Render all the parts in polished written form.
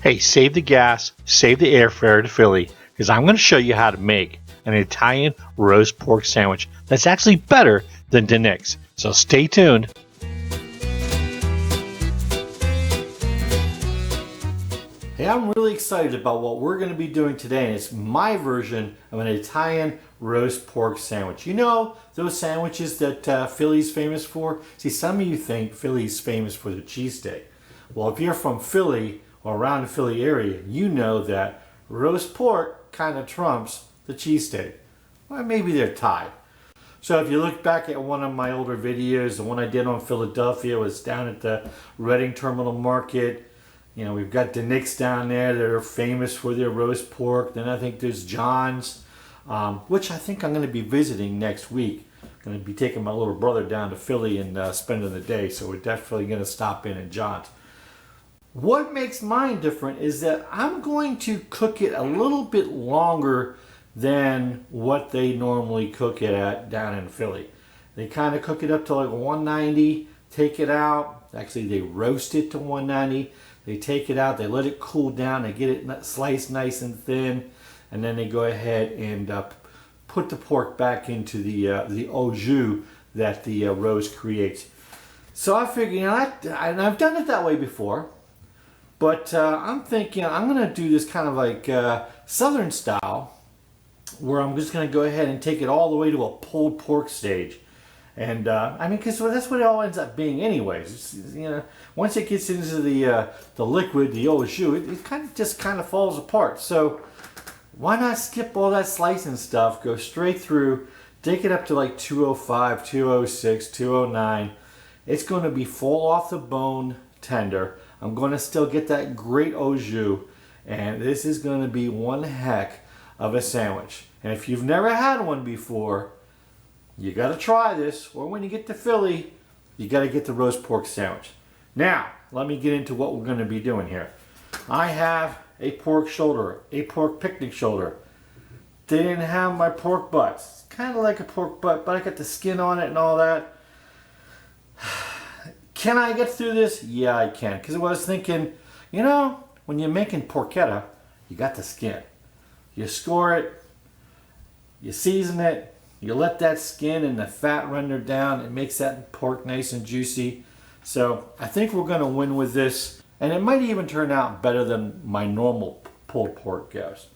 Hey, save the gas, save the airfare to Philly, because I'm going to show you how to make an Italian roast pork sandwich that's actually better than Nick's. So stay tuned. Hey, I'm really excited about what we're going to be doing today, and it's my version of an Italian roast pork sandwich. You know those sandwiches that Philly's famous for? See, some of you think Philly's famous for the cheesesteak. Well, if you're from Philly or around the Philly area, you know that roast pork kind of trumps the cheesesteak. Well, maybe they're tied. So if you look back at one of my older videos, the one I did on Philadelphia was down at the Reading Terminal Market. You know, we've got the Nick's down there that are famous for their roast pork. Then I think there's John's, which I think I'm going to be visiting next week. I'm going to be taking my little brother down to Philly and spending the day, so we're definitely going to stop in at John's. What makes mine different is that I'm going to cook it a little bit longer than what they normally cook it at down in Philly. They kind of cook it up to like 190, take it out. Actually, they roast it to 190. They take it out, they let it cool down, they get it sliced nice and thin, and then they go ahead and put the pork back into the au jus that the roast creates. So I figured, you know, and I've done it that way before. But I'm thinking I'm going to do this kind of like Southern style, where I'm just going to go ahead and take it all the way to a pulled pork stage. And I mean, because that's what it all ends up being anyways. It's, you know, once it gets into the liquid, the au jus, it kind of falls apart. So why not skip all that slicing stuff, go straight through, take it up to like 205, 206, 209. It's going to be full off the bone tender. I'm going to still get that great au jus, and this is going to be one heck of a sandwich. And if you've never had one before, you got to try this, or when you get to Philly, you got to get the roast pork sandwich. Now, let me get into what we're going to be doing here. I have a pork shoulder, a pork picnic shoulder. They didn't have my pork butts. It's kind of like a pork butt, but I got the skin on it and all that. Can I get through this? Yeah, I can. Because I was thinking, you know, when you're making porchetta, you got the skin. You score it, you season it, you let that skin and the fat render down. It makes that pork nice and juicy. So I think we're going to win with this. And it might even turn out better than my normal pulled pork goes.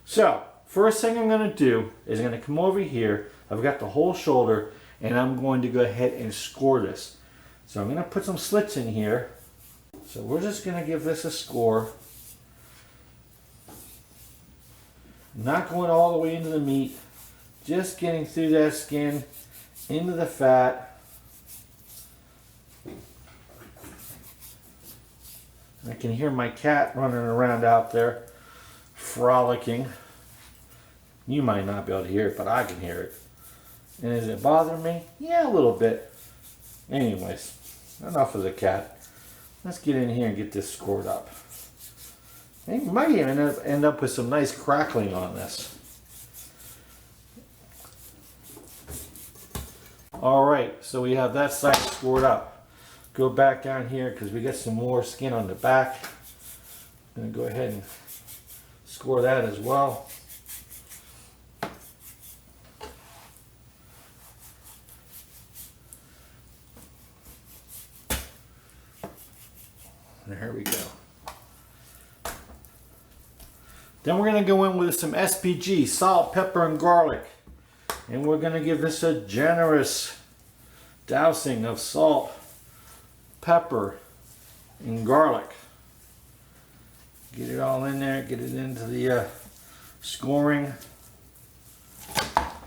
So first thing I'm going to do is I'm going to come over here. I've got the whole shoulder, and I'm going to go ahead and score this. So I'm going to put some slits in here. So we're just going to give this a score. Not going all the way into the meat. Just getting through that skin, into the fat. I can hear my cat running around out there, frolicking. You might not be able to hear it, but I can hear it. And is it bothering me? Yeah, a little bit. Anyways, enough of the cat. Let's get in here and get this scored up. We might even end up with some nice crackling on this. Alright, so we have that side scored up. Go back down here because we got some more skin on the back. I'm going to go ahead and score that as well. There we go. Then we're going to go in with some SPG, salt, pepper, and garlic. And we're going to give this a generous dousing of salt, pepper, and garlic. Get it all in there, get it into the scoring.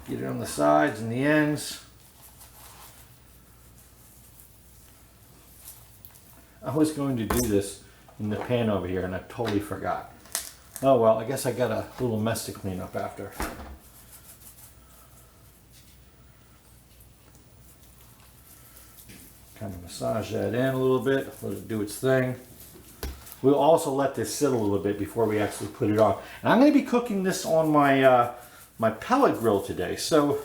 Get it on the sides and the ends. I was going to do this in the pan over here and I totally forgot. Oh well, I guess I got a little mess to clean up after. Kind of massage that in a little bit, let it do its thing. We'll also let this sit a little bit before we actually put it on. And I'm going to be cooking this on my my pellet grill today, so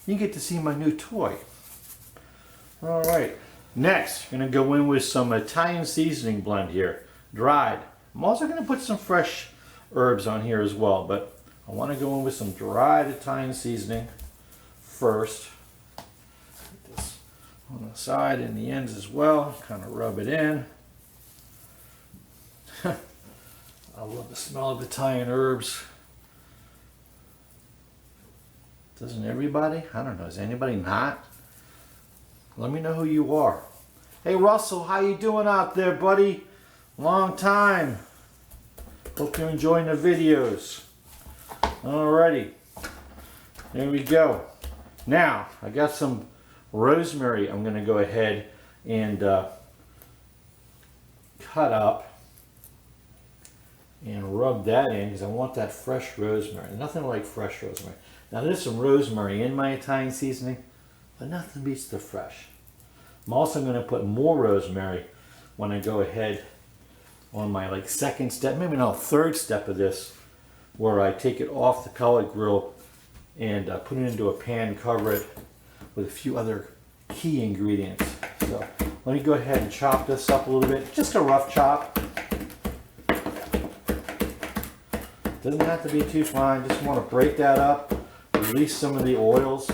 you get to see my new toy. All right. Next, I'm going to go in with some Italian seasoning blend here. Dried I'm also going to put some fresh herbs on here as well, but I want to go in with some dried Italian seasoning first. Put this on the side and the ends as well, kind of rub it in. I love the smell of Italian herbs. Doesn't everybody? I don't know, is anybody not? Let me know who you are. Hey Russell, how you doing out there, buddy? Long time. Hope you're enjoying the videos. Alrighty, there we go. Now, I got some rosemary I'm going to go ahead and cut up and rub that in because I want that fresh rosemary. Nothing like fresh rosemary. Now there's some rosemary in my Italian seasoning, but nothing beats the fresh. I'm also going to put more rosemary when I go ahead on my second step, maybe not third step of this, where I take it off the pellet grill and put it into a pan, cover it with a few other key ingredients. So let me go ahead and chop this up a little bit, just a rough chop. Doesn't have to be too fine, just want to break that up, release some of the oils.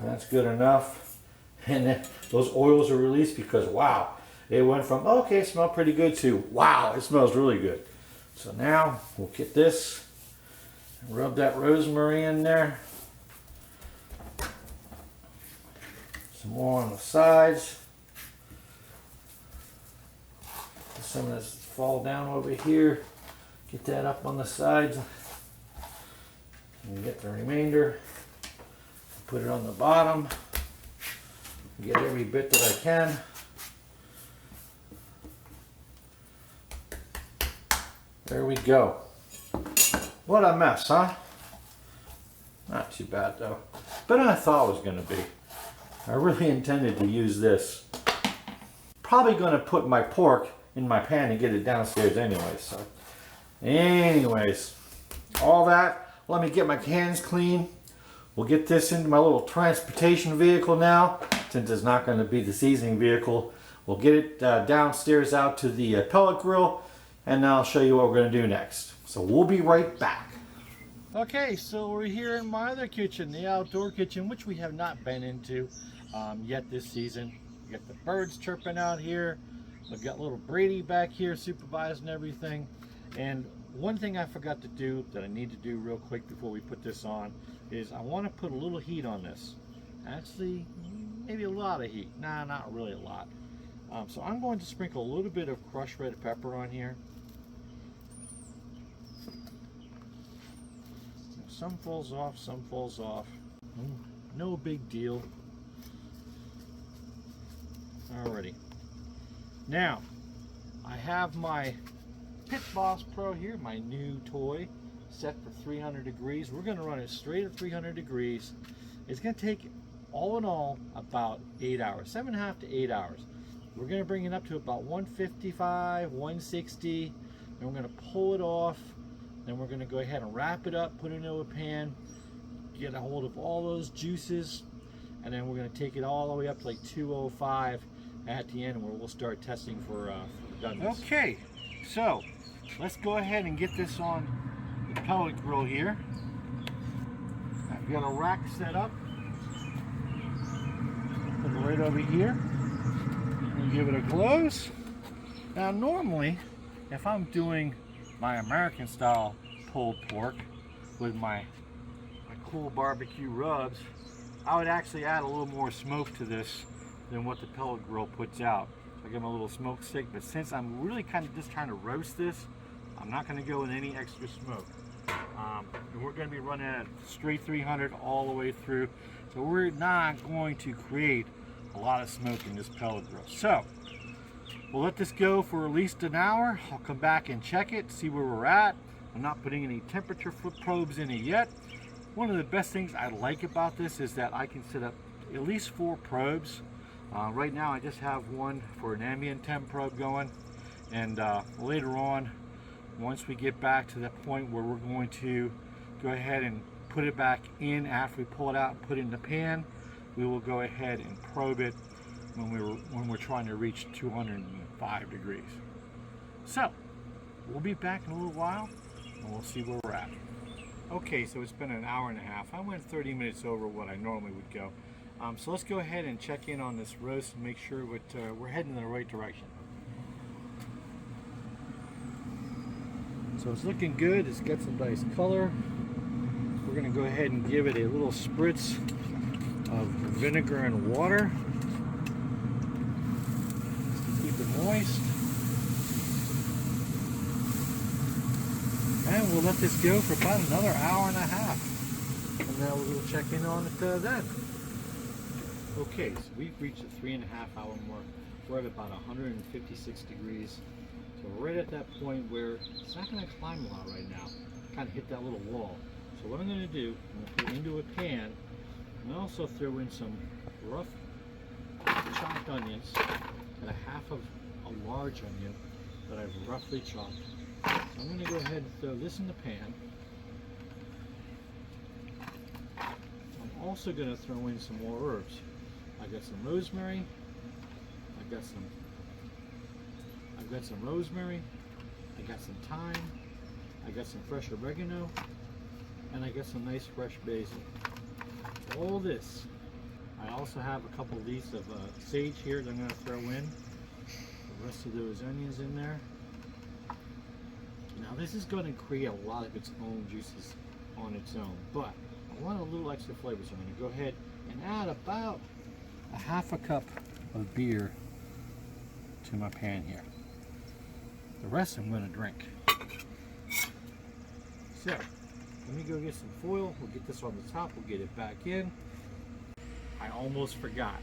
That's good enough. And then those oils are released because wow, it went from okay, it smells pretty good to wow, it smells really good. So now we'll get this and rub that rosemary in there. Some more on the sides. Some of this fall down over here. Get that up on the sides. And get the remainder. Put it on the bottom. Get every bit that I can. There we go. What a mess, huh? Not too bad though. Better than I thought it was going to be. I really intended to use this. Probably going to put my pork in my pan and get it downstairs anyway. So, anyways, all that. Let me get my hands clean. We'll get this into my little transportation vehicle now, since it's not going to be the seasoning vehicle. We'll get it downstairs out to the pellet grill, and I'll show you what we're going to do next. So we'll be right back. Okay, so we're here in my other kitchen, the outdoor kitchen, which we have not been into yet this season. We got the birds chirping out here. We've got little Brady back here supervising everything. And one thing I forgot to do that I need to do real quick before we put this on is I want to put a little heat on this. Actually, maybe a lot of heat. Nah, not really a lot. So I'm going to sprinkle a little bit of crushed red pepper on here. Some falls off, some falls off. No big deal. Alrighty. Now, I have my Pit Boss Pro here, my new toy, set for 300 degrees. We're going to run it straight at 300 degrees. It's going to take, all in all, about 8 hours, 7.5 to 8 hours. We're going to bring it up to about 155, 160, and we're going to pull it off. Then we're going to go ahead and wrap it up, put it into a pan, get a hold of all those juices, and then we're going to take it all the way up to 205 at the end, where we'll start testing for doneness. Okay, so let's go ahead and get this on the pellet grill here. I've got a rack set up. Put it right over here. And give it a close. Now normally, if I'm doing my American style pulled pork with my cool barbecue rubs, I would actually add a little more smoke to this than what the pellet grill puts out. So I give them a little smoke stick, but since I'm really kind of just trying to roast this, I'm not going to go with any extra smoke. And we're going to be running at straight 300 all the way through, so we're not going to create a lot of smoke in this pellet grill. So we'll let this go for at least an hour. I'll come back and check it, see where we're at. I'm not putting any temperature probes in it yet. One of the best things I like about this is that I can set up at least 4 probes. Right now I just have one for an ambient temp probe going, and later on, once we get back to the point where we're going to go ahead and put it back in after we pull it out and put it in the pan, we will go ahead and probe it when we're trying to reach 205 degrees. So we'll be back in a little while and we'll see where we're at. Okay, so it's been an hour and a half. I went 30 minutes over what I normally would go. So let's go ahead and check in on this roast and make sure we're heading in the right direction. So it's looking good. It's got some nice color. We're going to go ahead and give it a little spritz of vinegar and water just to keep it moist. And we'll let this go for about another hour and a half. And now we'll check in on it then. Okay, so we've reached the 3.5 hour mark. We're at about 156 degrees. So we're right at that point where it's not going to climb a lot right now. Kind of hit that little wall. So what I'm going to do, I'm going to put it into a pan and also throw in some rough chopped onions and a half of a large onion that I've roughly chopped. So I'm going to go ahead and throw this in the pan. I'm also going to throw in some more herbs. I got some rosemary. I got some rosemary. I got some thyme. I got some fresh oregano, and I got some nice fresh basil. All this. I also have a couple of these of sage here that I'm going to throw in. The rest of those onions in there. Now this is going to create a lot of its own juices on its own, but I want a little extra flavor, so I'm going to go ahead and add about a half a cup of beer to my pan here. The rest I'm going to drink. So let me go get some foil. We'll get this on the top. We'll get it back in. I almost forgot.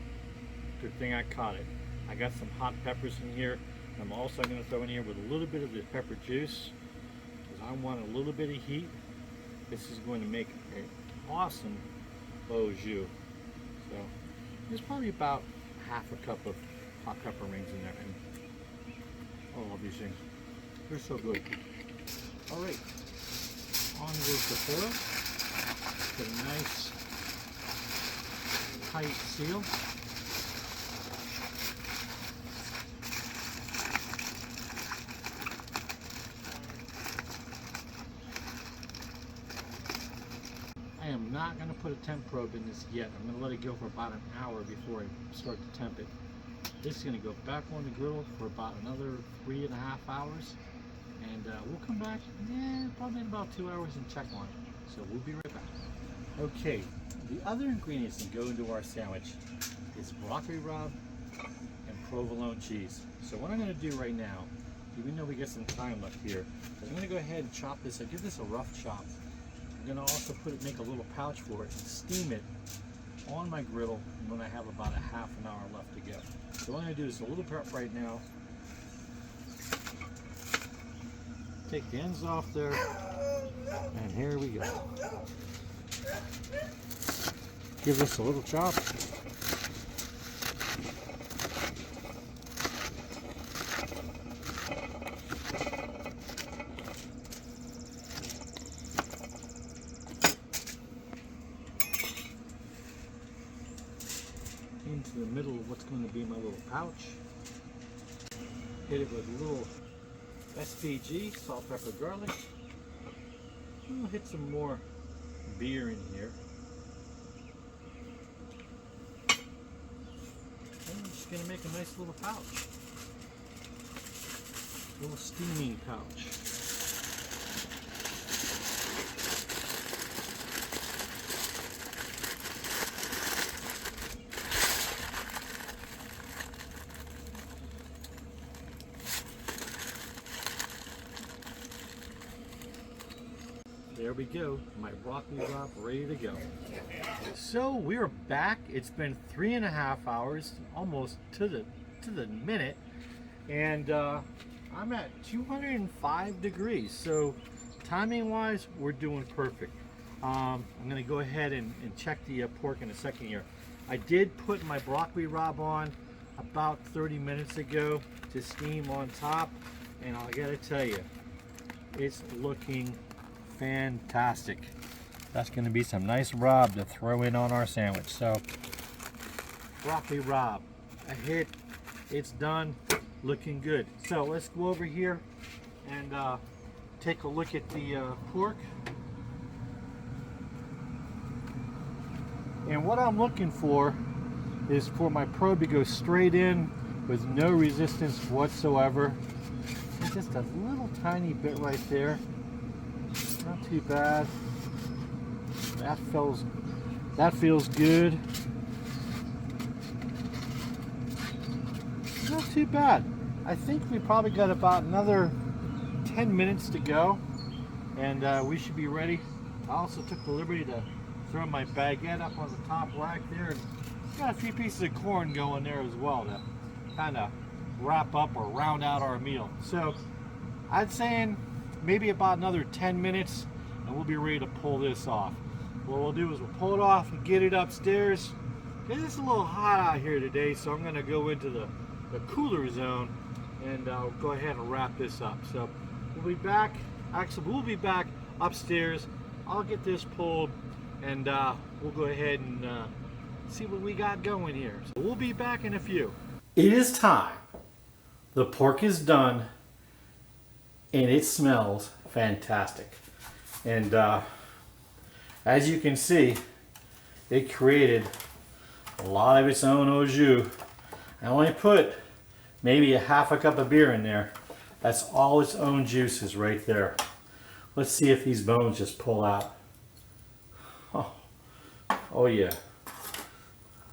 Good thing I caught it. I got some hot peppers in here. I'm also going to throw in here with a little bit of the pepper juice because I want a little bit of heat. This is going to make an awesome au jus. So there's probably about half a cup of hot pepper rings in there. And all of these things. They're so good. All right. On goes the foil. Get a nice tight seal. I am not going to put a temp probe in this yet. I'm going to let it go for about an hour before I start to temp it. This is going to go back on the griddle for about another 3.5 hours. And we'll come back probably in about 2 hours and check on it. So we'll be right back. Okay, the other ingredients that go into our sandwich is broccoli rabe and provolone cheese. So what I'm going to do right now, even though we get some time left here, I'm going to go ahead and chop this. I'll give this a rough chop. I'm going to also make a little pouch for it and steam it on my griddle when I have about a half an hour left to go. So what I'm going to do is a little prep right now. Take the ends off there, and here we go. Give this a little chop. Into the middle of what's going to be my little pouch. Hit it with a little SPG, salt, pepper, garlic. We'll hit some more beer in here. And I'm just going to make a nice little pouch. Little steaming pouch. There we go, my broccoli rabe ready to go. So we're back. It's been 3.5 hours, almost to the minute, and I'm at 205 degrees. So timing wise, we're doing perfect. I'm gonna go ahead and check the pork in a second here. I did put my broccoli rabe on about 30 minutes ago to steam on top, and I gotta tell you, it's looking fantastic. That's going to be some nice rabe to throw in on our sandwich. So broccoli rabe, I hit, it's done, looking good. So let's go over here and take a look at the pork. And what I'm looking for is for my probe to go straight in with no resistance whatsoever. And just a little tiny bit right there. Not too bad. That feels good. Not too bad. I think we probably got about another 10 minutes to go, and we should be ready. I also took the liberty to throw my baguette up on the top rack there, and got a few pieces of corn going there as well to kind of wrap up or round out our meal. So I'd say maybe about another 10 minutes and we'll be ready to pull this off. What we'll do is we'll pull it off and get it upstairs. It's a little hot out here today, so I'm going to go into the cooler zone and I'll go ahead and wrap this up. So we'll be back. Actually, we'll be back upstairs. I'll get this pulled and we'll go ahead and see what we got going here. So we'll be back in a few. It is time. The pork is done and it smells fantastic. And as you can see, it created a lot of its own au jus. I only put maybe a half a cup of beer in there. That's all its own juices right there. Let's see if these bones just pull out. Oh yeah.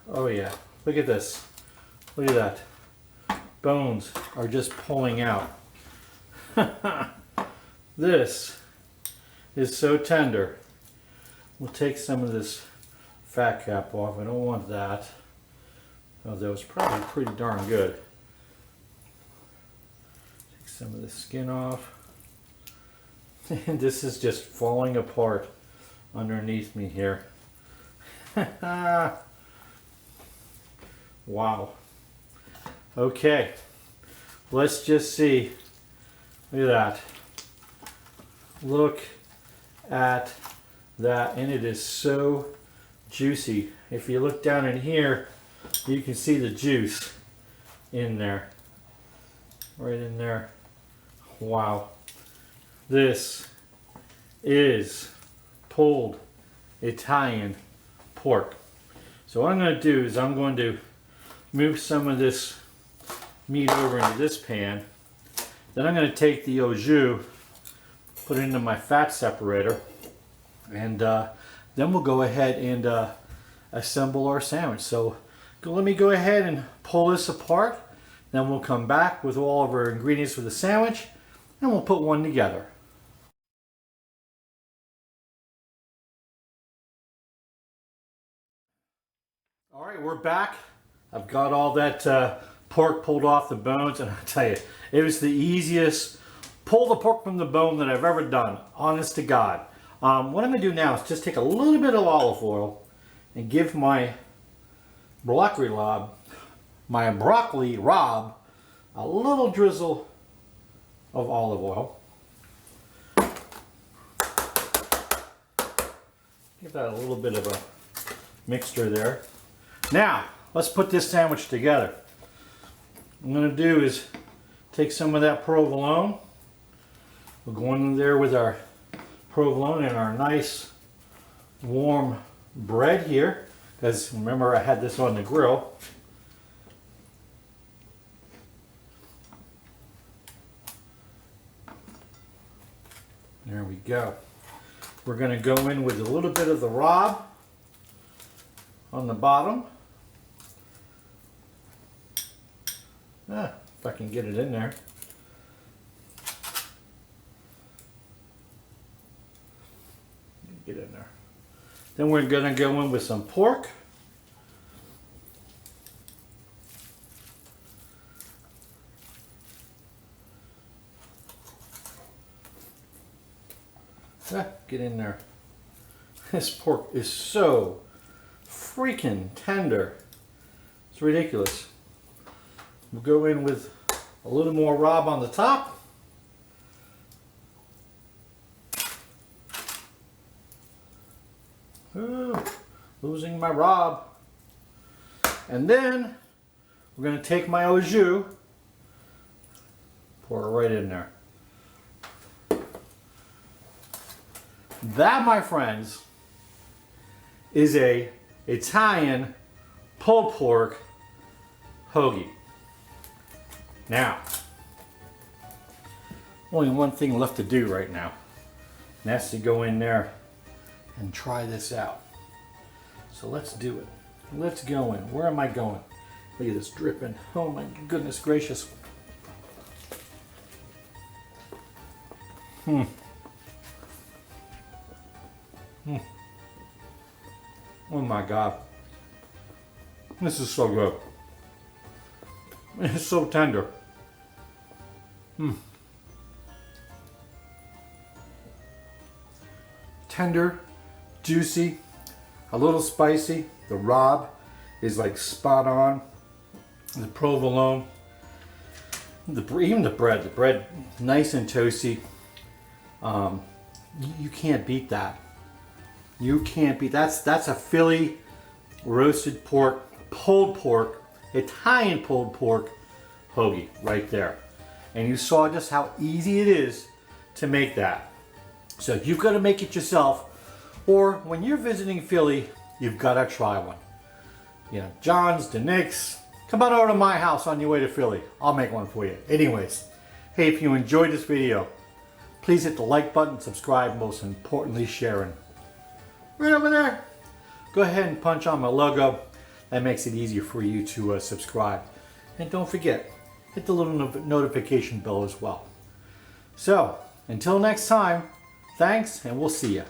Oh yeah. Look at this. Look at that. Bones are just pulling out. This is so tender. We'll take some of this fat cap off. I don't want that. Although it's probably pretty darn good. Take some of the skin off. And this is just falling apart underneath me here. Wow. Okay. Let's just see. Look at that. Look at that. And it is so juicy. If you look down in here, you can see the juice in there. Right in there. Wow. This is pulled Italian pork. So what I'm going to do is I'm going to move some of this meat over into this pan. Then I'm going to take the au jus, put it into my fat separator, and then we'll go ahead and assemble our sandwich. So let me go ahead and pull this apart. Then we'll come back with all of our ingredients for the sandwich and we'll put one together. All right, we're back. I've got all that pork pulled off the bones, and I'll tell you, it was the easiest pull the pork from the bone that I've ever done, honest to God. What I'm going to do now is just take a little bit of olive oil and give my broccoli rabe a little drizzle of olive oil. Give that a little bit of a mixture there. Now, let's put this sandwich together. What I'm going to do is take some of that provolone. We'll go in there with our provolone and our nice warm bread here, because remember I had this on the grill. There we go. We're going to go in with a little bit of the rabe on the bottom. If I can get it in there. Get in there. Then we're going to go in with some pork. Get in there. This pork is so freaking tender. It's ridiculous. We'll go in with a little more rabe on the top. Ooh, losing my rabe. And then we're going to take my au jus, pour it right in there. That, my friends, is a Italian pulled pork hoagie. Now, only one thing left to do right now, and that's to go in there and try this out. So let's do it. Let's go in. Where am I going? Look at this dripping. Oh my goodness gracious. Oh my God. This is so good. It's so tender. Tender, juicy, a little spicy. The Rabe is like spot on. The Provalone. Even the bread nice and toasty. You can't beat that. You can't beat that's a Philly roasted pork, pulled pork, Italian pulled pork hoagie right there. And you saw just how easy it is to make that. So you've got to make it yourself, or when you're visiting Philly, you've got to try one. You know, John's, the Nick's, come on over to my house on your way to Philly. I'll make one for you. Anyways, hey, if you enjoyed this video, please hit the like button, subscribe, most importantly, sharing. Right over there. Go ahead and punch on my logo. That makes it easier for you to subscribe. And don't forget, hit the little notification bell as well. So, until next time, thanks, and we'll see you.